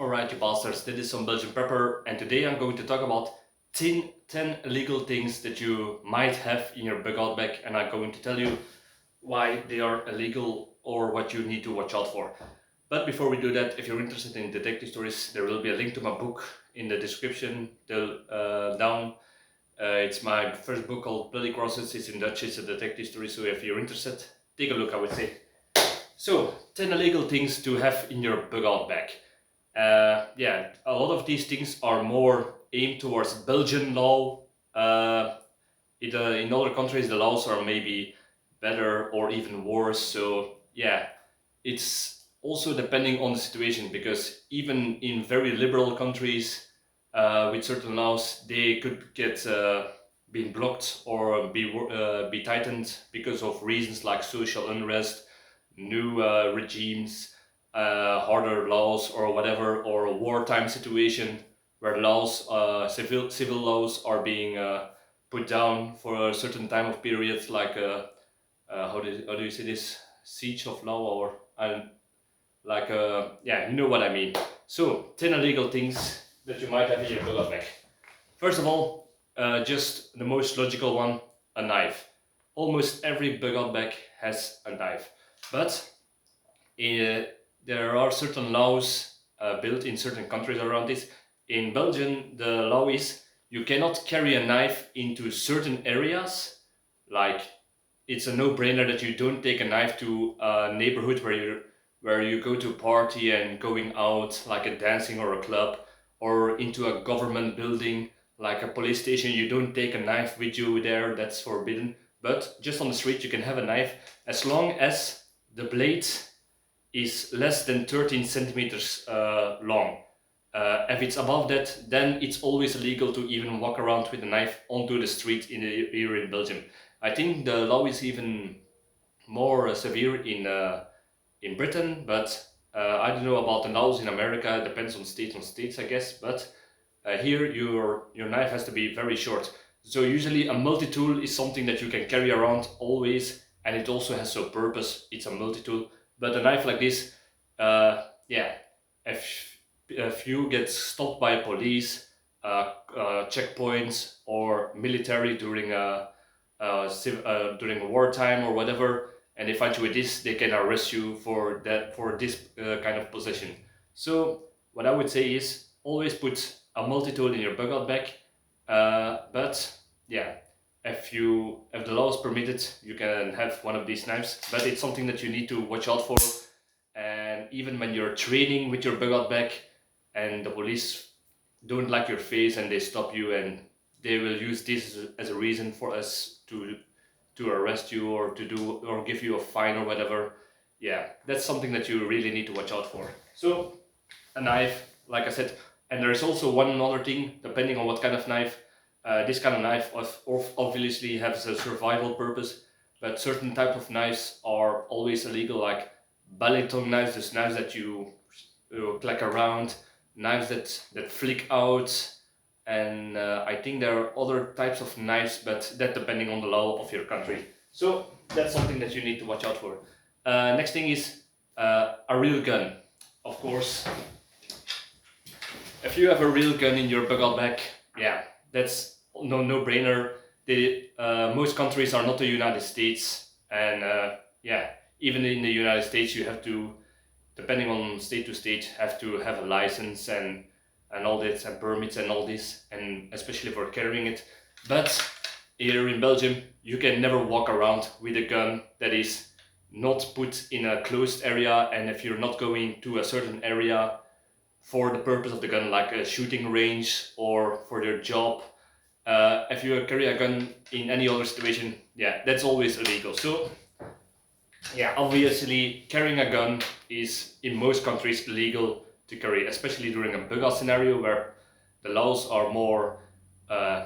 Alright, you bastards, this is Some-Belgian-prepper, and today I'm going to talk about 10 illegal things that you might have in your bug-out bag, and I'm going to tell you why they are illegal or what you need to watch out for. But before we do that, if you're interested in detective stories, there will be a link to my book in the description down. It's my first book called Bloody Crosses. It's in Dutch, it's a detective story, so if you're interested, take a look, I would say. So, 10 illegal things to have in your bug-out bag. Yeah, a lot of these things are more aimed towards Belgian law. In other countries the laws are maybe better or even worse, so yeah, it's also depending on the situation, because even in very liberal countries with certain laws, they could get being blocked or be tightened because of reasons like social unrest, new regimes, harder laws or whatever, or a wartime situation where laws, civil laws are being put down for a certain time of period, like how do you say this, siege of law, or like yeah, you know what I mean. So 10 illegal things that you might have in your bug-out bag. First of all, just the most logical one, a knife. Almost every bug-out bag has a knife, but there are certain laws built in certain countries around this. In Belgium, the law is you cannot carry a knife into certain areas. Like, it's a no-brainer that you don't take a knife to a neighborhood where you go to a party and going out, like a dancing or a club, or into a government building like a police station. You don't take a knife with you there, that's forbidden. But just on the street you can have a knife, as long as the blade is less than 13 centimeters long. If it's above that, then it's always illegal to even walk around with a knife onto the street here in Belgium. I think the law is even more severe in Britain, but I don't know about the laws in America. It depends on states, I guess. But here your knife has to be very short. So usually a multi-tool is something that you can carry around always, and it also has a purpose. It's a multi-tool. But a knife like this, yeah, if you get stopped by police, checkpoints, or military during during wartime or whatever, and they find you with this, they can arrest you for this kind of possession. So what I would say is always put a multi-tool in your bug-out bag. But yeah, if the law is permitted, you can have one of these knives, but it's something that you need to watch out for. And even when you're training with your bug-out bag and the police don't like your face and they stop you, and they will use this as a reason for us to arrest you or give you a fine or whatever. Yeah, that's something that you really need to watch out for. So a knife, like I said. And there is also one other thing, depending on what kind of knife. This kind of knife obviously has a survival purpose, but certain type of knives are always illegal, like ballet tongue knives, those knives that you clack around, knives that flick out, and I think there are other types of knives, but that depending on the law of your country. So that's something that you need to watch out for. Next thing is a real gun. Of course, if you have a real gun in your bug-out bag, yeah, that's no-brainer. Most countries are not the United States, and yeah, even in the United States you have to, depending on state to state, have to have a license and all this, and permits and all this, and especially for carrying it. But here in Belgium, you can never walk around with a gun that is not put in a closed area, and if you're not going to a certain area for the purpose of the gun, like a shooting range or for your job, if you carry a gun in any other situation, yeah, that's always illegal. So yeah, obviously carrying a gun is in most countries illegal to carry, especially during a bug-out scenario where the laws are more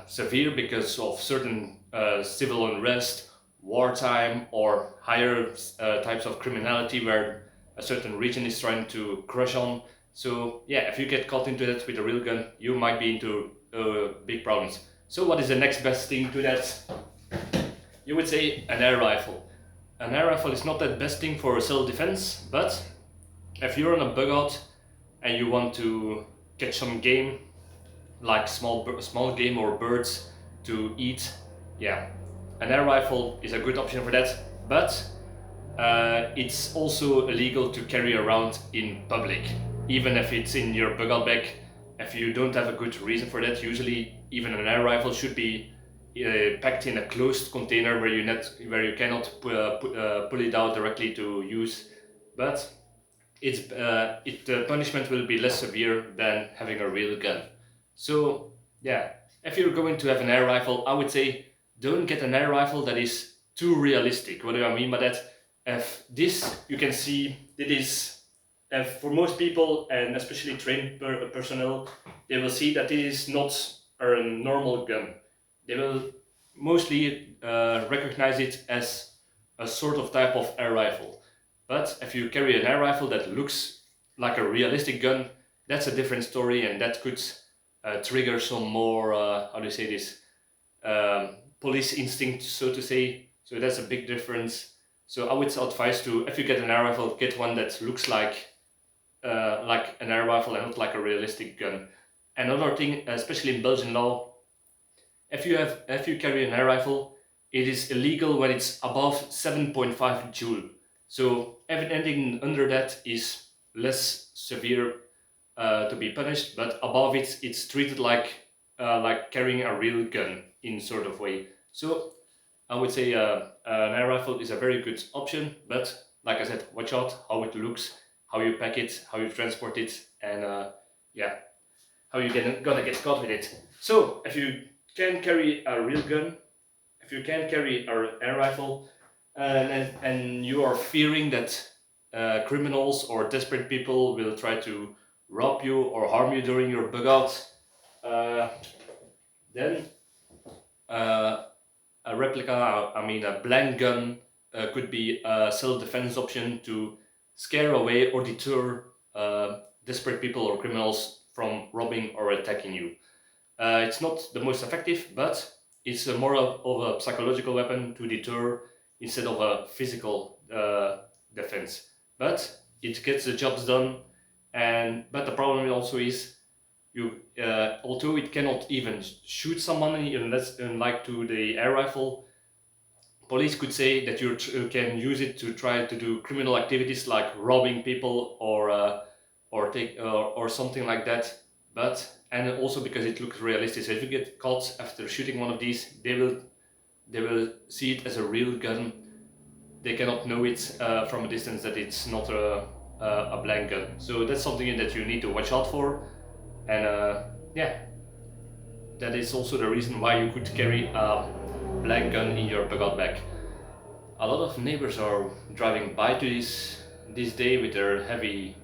severe because of certain civil unrest, wartime, or higher types of criminality where a certain region is trying to crush on. So yeah, if you get caught into that with a real gun, you might be into big problems. So what is the next best thing to that? You would say an air rifle. An air rifle is not that best thing for self-defense, but if you're on a bug out and you want to catch some game, like small game or birds to eat, yeah, an air rifle is a good option for that. But it's also illegal to carry around in public, even if it's in your bug bag. If you don't have a good reason for that, usually even an air rifle should be packed in a closed container where you cannot pull it out directly to use. But the punishment will be less severe than having a real gun. So yeah, if you're going to have an air rifle, I would say don't get an air rifle that is too realistic. What do I mean by that? If this, you can see it is, for most people and especially trained personnel, they will see that it is not a normal gun. They will mostly recognize it as a sort of type of air rifle. But if you carry an air rifle that looks like a realistic gun, that's a different story, and that could trigger some more, how do you say this, police instinct, so to say. So that's a big difference. So I would advise to, if you get an air rifle, get one that looks like an air rifle and not like a realistic gun. Another thing, especially in Belgian law, if you carry an air rifle, it is illegal when it's above 7.5 joule. So anything under that is less severe to be punished, but above it, it's treated like carrying a real gun in sort of way. So I would say an air rifle is a very good option, but like I said, watch out how it looks, how you pack it, how you transport it, and yeah, how you gonna get caught with it. So if you can carry a real gun, if you can carry an air rifle, and you are fearing that criminals or desperate people will try to rob you or harm you during your bug out, then a replica, I mean a blank gun, could be a self-defense option to scare away or deter desperate people or criminals from robbing or attacking you. It's not the most effective, but it's more of a psychological weapon to deter instead of a physical defense. But it gets the jobs done, but the problem also is although it cannot even shoot somebody unlike to the air rifle, police could say that you can use it to try to do criminal activities like robbing people or something like that. But and also because it looks realistic. So if you get caught after shooting one of these, they will see it as a real gun. They cannot know it from a distance that it's not a blank gun. So that's something that you need to watch out for. And yeah, that is also the reason why you could carry a blank gun in your bug bag. A lot of neighbors are driving by to this day with their heavy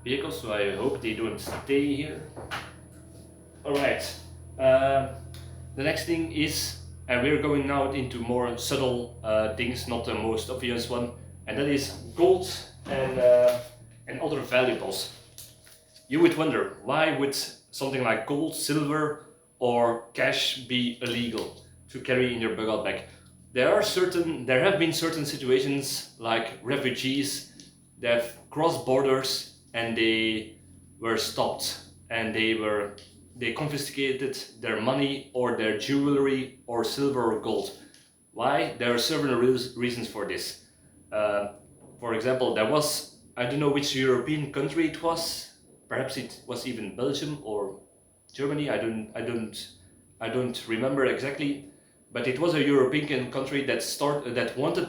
vehicles, so I hope they don't stay here. Alright, the next thing is, and we're going now into more subtle things, not the most obvious one, and that is gold and other valuables. You would wonder, why would something like gold, silver, or cash be illegal to carry in your bug bag? There have been certain situations like refugees that have crossed borders and they were stopped and they confiscated their money or their jewelry or silver or gold. Why? There are several reasons for this. For example, there was, I don't know which European country it was. Perhaps it was even Belgium or Germany. I don't remember exactly. But it was a European country that wanted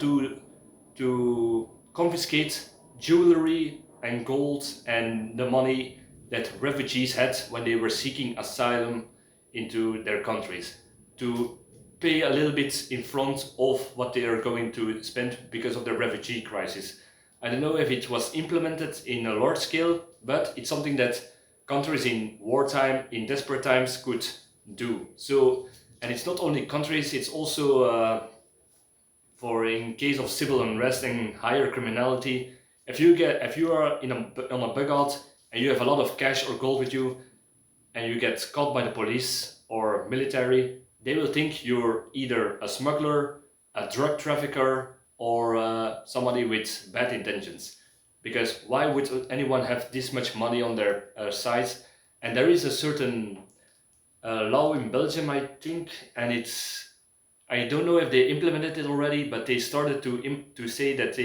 to confiscate jewelry and gold and the money that refugees had when they were seeking asylum into their countries, to pay a little bit in front of what they are going to spend because of the refugee crisis. I don't know if it was implemented in a large scale, but it's something that countries in wartime, in desperate times, could do. So, and it's not only countries, it's also for in case of civil unrest and higher criminality. If you are on a bug out and you have a lot of cash or gold with you, and you get caught by the police or military, they will think you're either a smuggler, a drug trafficker, or somebody with bad intentions. because why would anyone have this much money on their sides? And there is a certain law in Belgium, I think, and I don't know if they implemented it already, but they started to say that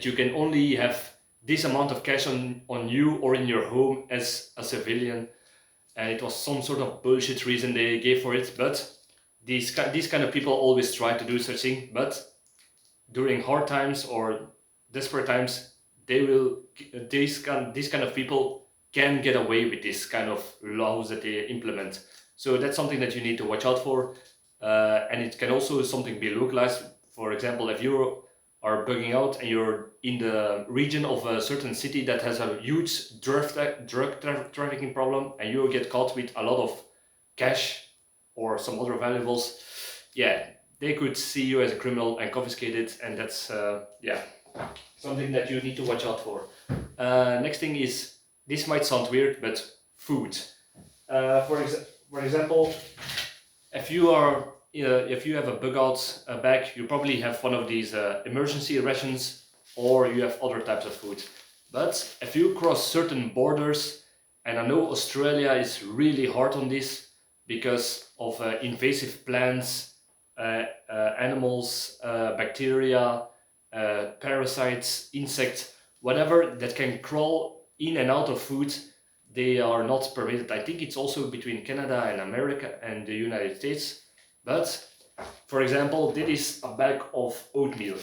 you can only have this amount of cash on you or in your home as a civilian, and it was some sort of bullshit reason they gave for it. But these kind of people always try to do such thing, but during hard times or desperate times, they will these kind of people can get away with this kind of laws that they implement. So that's something that you need to watch out for, and it can also something be localized. For example, if you are bugging out and you're in the region of a certain city that has a huge trafficking problem, and you get caught with a lot of cash or some other valuables, yeah, they could see you as a criminal and confiscate it, and that's yeah, something that you need to watch out for. Next thing is, this might sound weird, but food. For example, if you have a bug out bag, you probably have one of these emergency rations, or you have other types of food. But if you cross certain borders, and I know Australia is really hard on this because of invasive plants, animals, bacteria, parasites, insects, whatever that can crawl in and out of food, they are not permitted. I think it's also between Canada and America and the United States. But for example, this is a bag of oatmeal.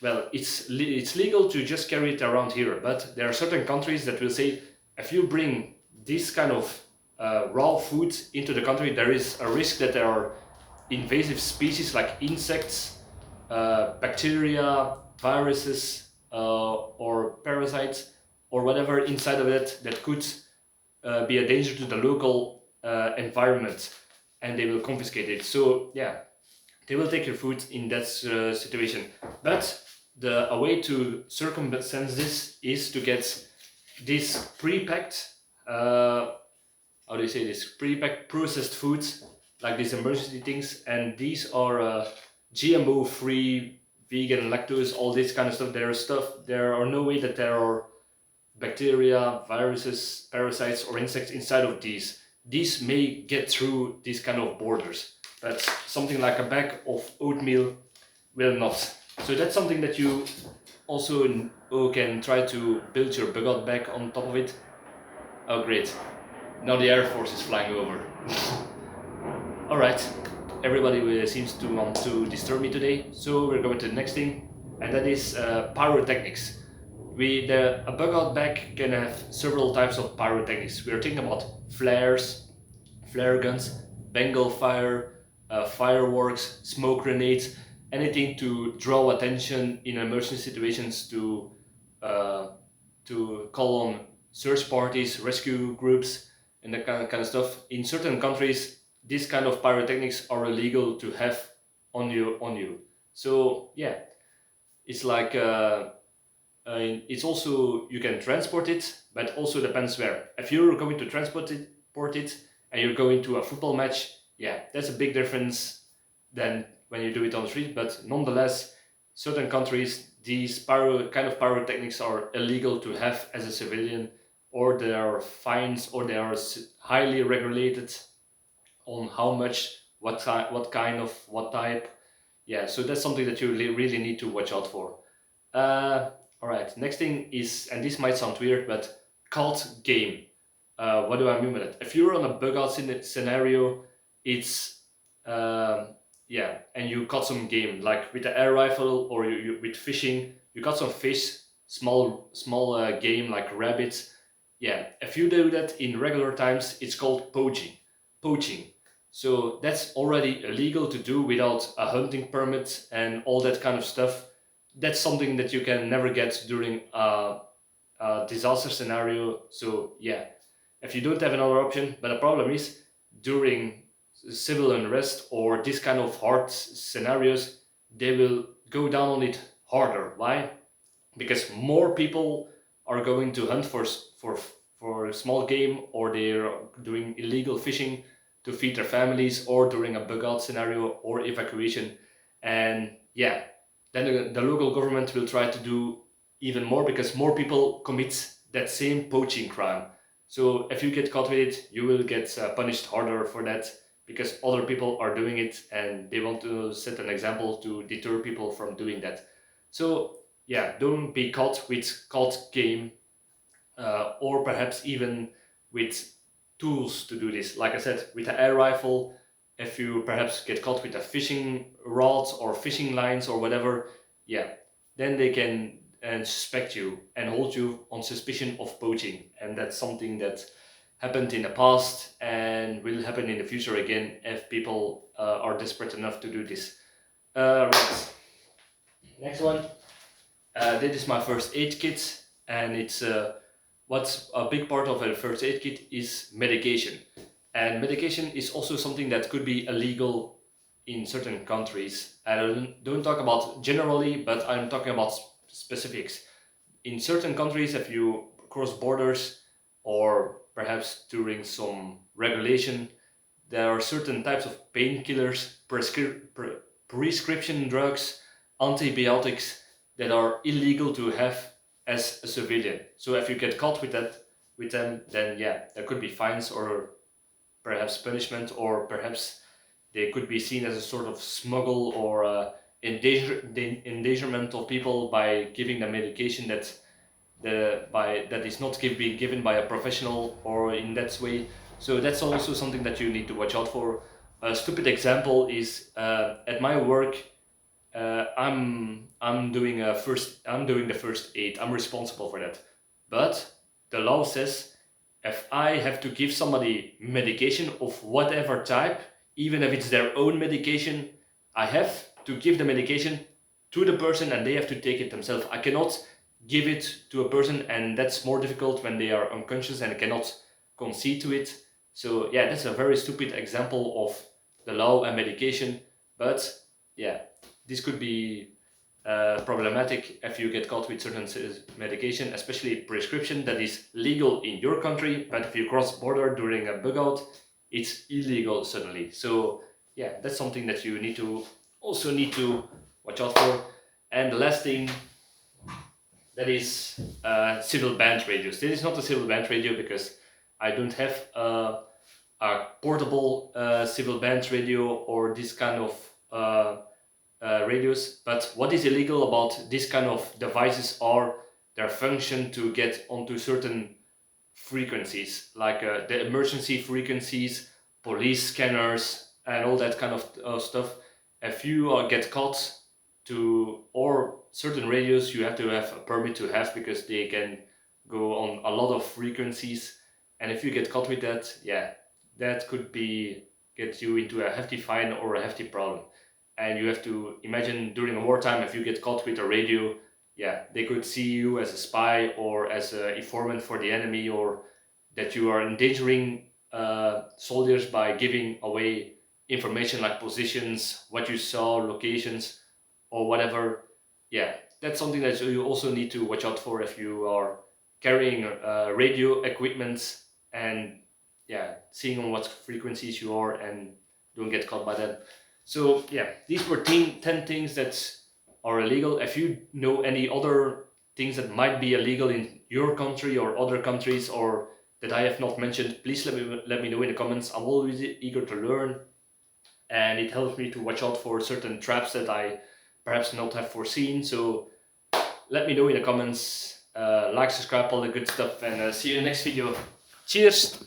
Well, it's legal to just carry it around here, but there are certain countries that will say, if you bring this kind of raw food into the country, there is a risk that there are invasive species like insects, bacteria, viruses, or parasites, or whatever inside of it that could be a danger to the local environment, and they will confiscate it. So yeah, they will take your food in that situation. But a way to circumvent this is to get this pre-packed, how do you say this, pre-packed processed foods, like these emergency things, and these are GMO free, vegan, lactose, all this kind of stuff. There are no way that there are bacteria, viruses, parasites, or insects inside of these. These may get through these kind of borders, but something like a bag of oatmeal will not. So that's something that you also can try to build your bug out bag on top of it. Oh great, now the Air Force is flying over. Alright, everybody seems to want to disturb me today, so we're going to the next thing, and that is Pyro Techniques. A bug out bag can have several types of pyrotechnics. We are thinking about flares, flare guns, Bengal fire, fireworks, smoke grenades, anything to draw attention in emergency situations, to call on search parties, rescue groups, and that kind of stuff. In certain countries, these kind of pyrotechnics are illegal to have on you. So yeah, it's like it's also, you can transport it, but also depends where. If you're going to transport it and you're going to a football match, yeah, that's a big difference than when you do it on the street. But nonetheless, certain countries, these kind of pyrotechnics are illegal to have as a civilian, or there are fines, or they are highly regulated on how much, what kind of, what type. Yeah, so that's something that you really need to watch out for. Alright, next thing is, and this might sound weird, but cult game. What do I mean by that? If you're on a bug out scenario, it's yeah, and you caught some game, like with the air rifle, or you with fishing, you caught some fish, small game like rabbits. Yeah, if you do that in regular times, it's called poaching. So that's already illegal to do without a hunting permit and all that kind of stuff. That's something that you can never get during a disaster scenario. So yeah, if you don't have another option, but the problem is during civil unrest or this kind of hard scenarios, they will go down on it harder. Why? Because more people are going to hunt for small game, or they're doing illegal fishing to feed their families, or during a bug out scenario or evacuation. And yeah, then the local government will try to do even more because more people commit that same poaching crime. So if you get caught with it, you will get punished harder for that because other people are doing it and they want to set an example to deter people from doing that. So yeah, don't be caught with caught game, or perhaps even with tools to do this. Like I said, with an air rifle, if you perhaps get caught with a fishing rod or fishing lines or whatever, yeah, then they can suspect you and hold you on suspicion of poaching. And that's something that happened in the past and will happen in the future again if people are desperate enough to do this. Right. Next one. This is my first aid kit, and it's what's a big part of a first aid kit is medication. And medication is also something that could be illegal in certain countries. I don't talk about generally, but I'm talking about specifics. In certain countries, if you cross borders or perhaps during some regulation, there are certain types of painkillers, prescription drugs, antibiotics that are illegal to have as a civilian. So if you get caught with them, then yeah, there could be fines or perhaps punishment, or perhaps they could be seen as a sort of smuggle or endangerment of people by giving them medication that is not being given by a professional or in that way. So that's also something that you need to watch out for. A stupid example is at my work. I'm doing the first aid. I'm responsible for that. But the law says if I have to give somebody medication of whatever type, even if it's their own medication, I have to give the medication to the person and they have to take it themselves. I cannot give it to a person, and that's more difficult when they are unconscious and cannot concede to it. So yeah, that's a very stupid example of the law and medication. But yeah, this could be problematic if you get caught with certain medication, especially prescription that is legal in your country, but if you cross border during a bug out, it's illegal suddenly. So yeah, that's something that you need to watch out for. And the last thing, that is civil band radios. This is not a civil band radio because I don't have a portable civil band radio or this kind of radios. But what is illegal about this kind of devices are their function to get onto certain frequencies, like the emergency frequencies, police scanners, and all that kind of stuff. If you get caught to, or certain radios you have to have a permit to have because they can go on a lot of frequencies, and if you get caught with that, yeah, that could be get you into a hefty fine or a hefty problem. And you have to imagine during a wartime, if you get caught with a radio, yeah, they could see you as a spy or as an informant for the enemy, or that you are endangering soldiers by giving away information like positions, what you saw, locations, or whatever. Yeah, that's something that you also need to watch out for if you are carrying radio equipment, and yeah, seeing on what frequencies you are and don't get caught by that. So yeah, these were 10 things that are illegal. If you know any other things that might be illegal in your country or other countries, or that I have not mentioned, please let me know in the comments. I'm always eager to learn, and it helps me to watch out for certain traps that I perhaps not have foreseen. So let me know in the comments, like, subscribe, all the good stuff, and see you in the next video. Cheers!